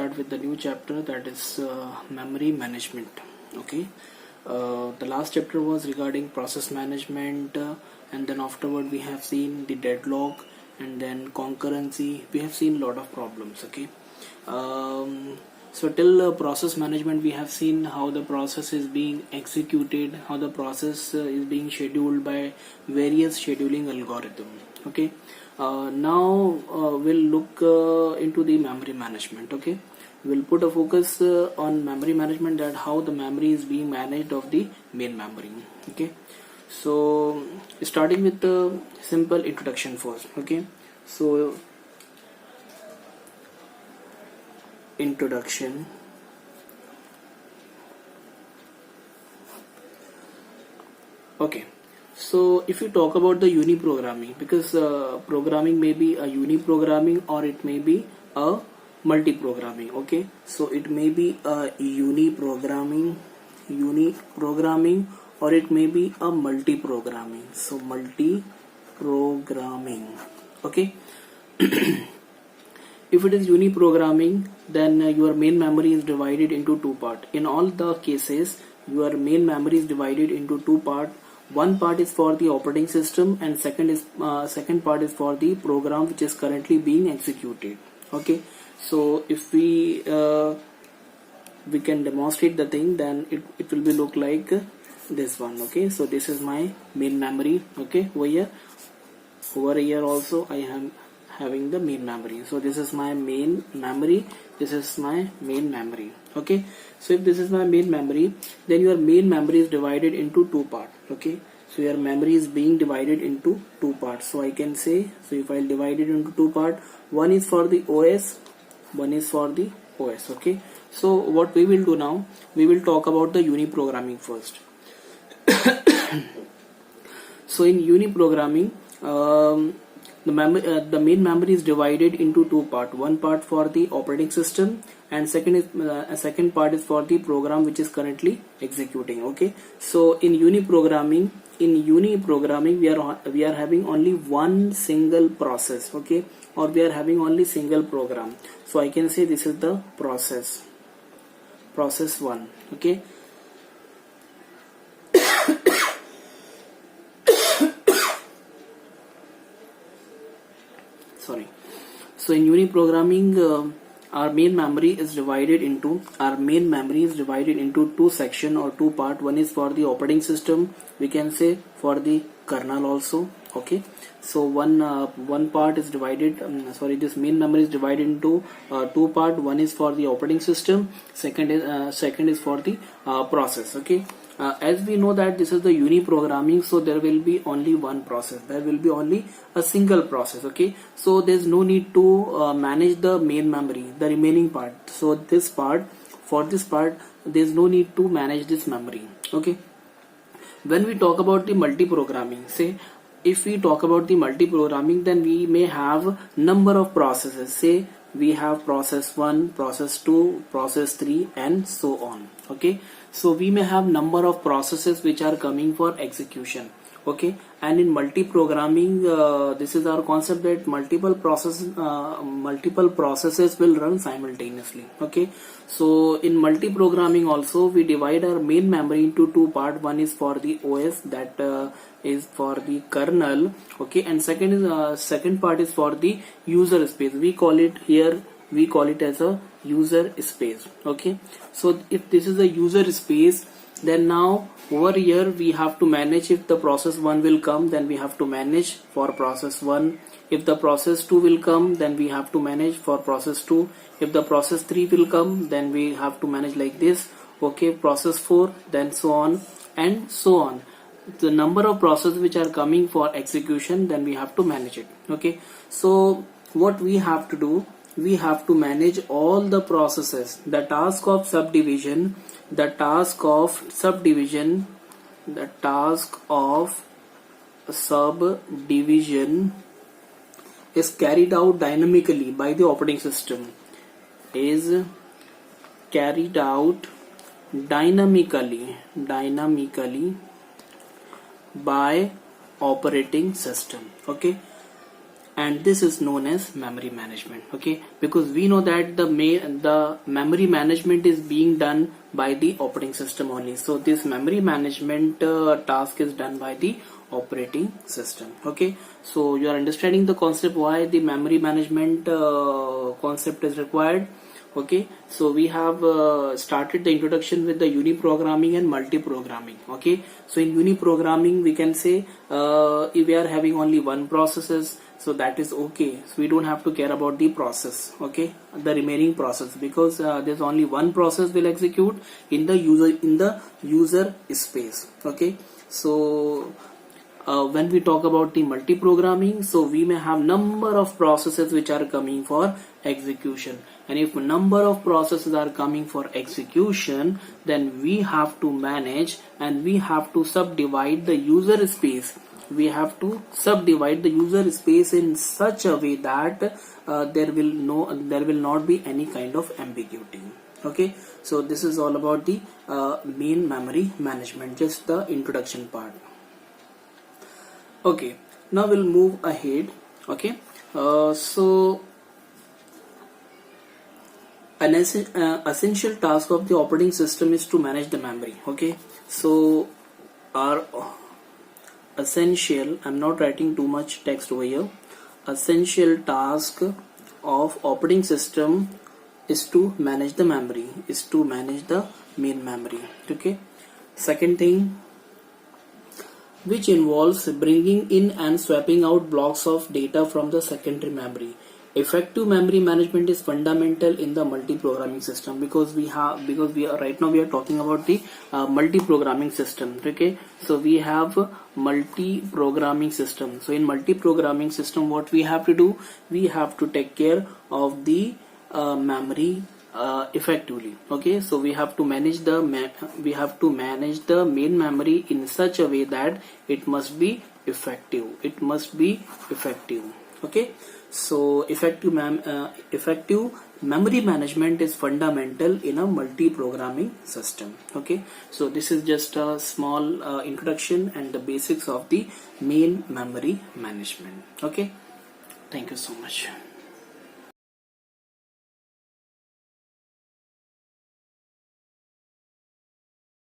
start with the new chapter, that is memory management. Okay, the last chapter was regarding process management, and then afterward we have seen the deadlock and then concurrency. We have seen a lot of problems. Okay, so till process management we have seen how the process is being executed, how the process is being scheduled by various scheduling algorithm. Okay, now we'll look into the memory management. Okay, we'll put a focus on memory management, that how the memory is being managed of the main memory. Okay, so starting with the simple introduction first. Okay, so introduction. Okay, so if you talk about the uni programming, because programming may be a uni programming or it may be a multi programming. Okay, so it may be a uni programming or it may be a multi programming. So multi programming. Okay. If it is uni programming, then your main memory is divided into two parts. In all the cases, your main memory is divided into two parts. One part is for the operating system, and second part is for the program which is currently being executed. Okay, so if we can demonstrate the thing, then it will be look like this one. Okay, so this is my main memory. Okay, over here also I am having the main memory. So this is my main memory, this is my main memory. Okay, so if this is my main memory, then your main memory is divided into two parts. Okay, so your memory is being divided into two parts. So I can say, so if I divide it into two parts, one is for the OS, one is for the OS. Okay, so what we will do now, we will talk about the uni programming first. So in uni programming, the main memory is divided into two parts. One part for the operating system, and second part is for the program which is currently executing. Okay, so in uni programming we are having only one single process. Okay, or we are having only single program. So I can say this is the process 1. Okay, sorry. So in uni programming, our main memory is divided into two section or two part. One is for the operating system, we can say for the kernel also. Okay, so one part is divided, this main memory is divided into two part. One is for the operating system, second is for the process. Okay, as we know that this is the uni programming, so there will be only one process, there will be only a single process. Okay, so there's no need to manage the main memory, the remaining part. So for this part there's no need to manage this memory. Okay, when we talk about the multi-programming, say if we talk about the multi-programming, then we may have number of processes. Say we have process 1, process 2, process 3, and so on. Okay, so we may have number of processes which are coming for execution. Okay, and in multi-programming, this is our concept that multiple processes will run simultaneously. Okay, so in multi-programming also we divide our main memory into two parts. One is for the OS, that is for the kernel. Okay, and second part is for the user space. We call it as a user space. Okay, so if this is a user space, then now over here we have to manage. If the process 1 will come, then we have to manage for process 1. If the process 2 will come, then we have to manage for process 2. If the process 3 will come, then we have to manage like this. Okay, process 4, then so on and so on. The number of processes which are coming for execution, then we have to manage it. Okay, so what we have to do, we have to manage all the processes. The task of subdivision is carried out dynamically by the operating system. Is carried out dynamically by operating system. Okay, and this is known as memory management. Okay, because we know that the memory management is being done by the operating system only. So this memory management task is done by the operating system. Okay, so you are understanding the concept why the memory management concept is required. Okay, so we have started the introduction with the uniprogramming and multi-programming. Okay, so in uniprogramming we can say if we are having only one processes, so that is okay, so we don't have to care about the process, okay, the remaining process, because there's only one process will execute in the user space. Okay, so when we talk about the multi-programming, so we may have number of processes which are coming for execution, and if number of processes are coming for execution, then we have to manage and we have to subdivide the user space. We have to subdivide the user space in such a way that there will not be any kind of ambiguity. Okay, so this is all about the main memory management, just the introduction part. Okay, now we'll move ahead. Okay, so an essential task of the operating system is to manage the memory. Okay, so our essential, I'm not writing too much text over here, essential task of operating system is to manage the memory, is to manage the main memory. Okay, second thing, which involves bringing in and swapping out blocks of data from the secondary memory. Effective memory management is fundamental in the multi-programming system, because we are right now we are talking about the multi-programming system. Okay, so we have multi-programming system. So in multi-programming system, what we have to do, we have to take care of the memory effectively. Okay, so we have to manage the main memory in such a way that it must be effective. It must be effective. Okay, so effective memory management is fundamental in a multi-programming system. Okay, so this is just a small introduction and the basics of the main memory management. Okay, thank you so much.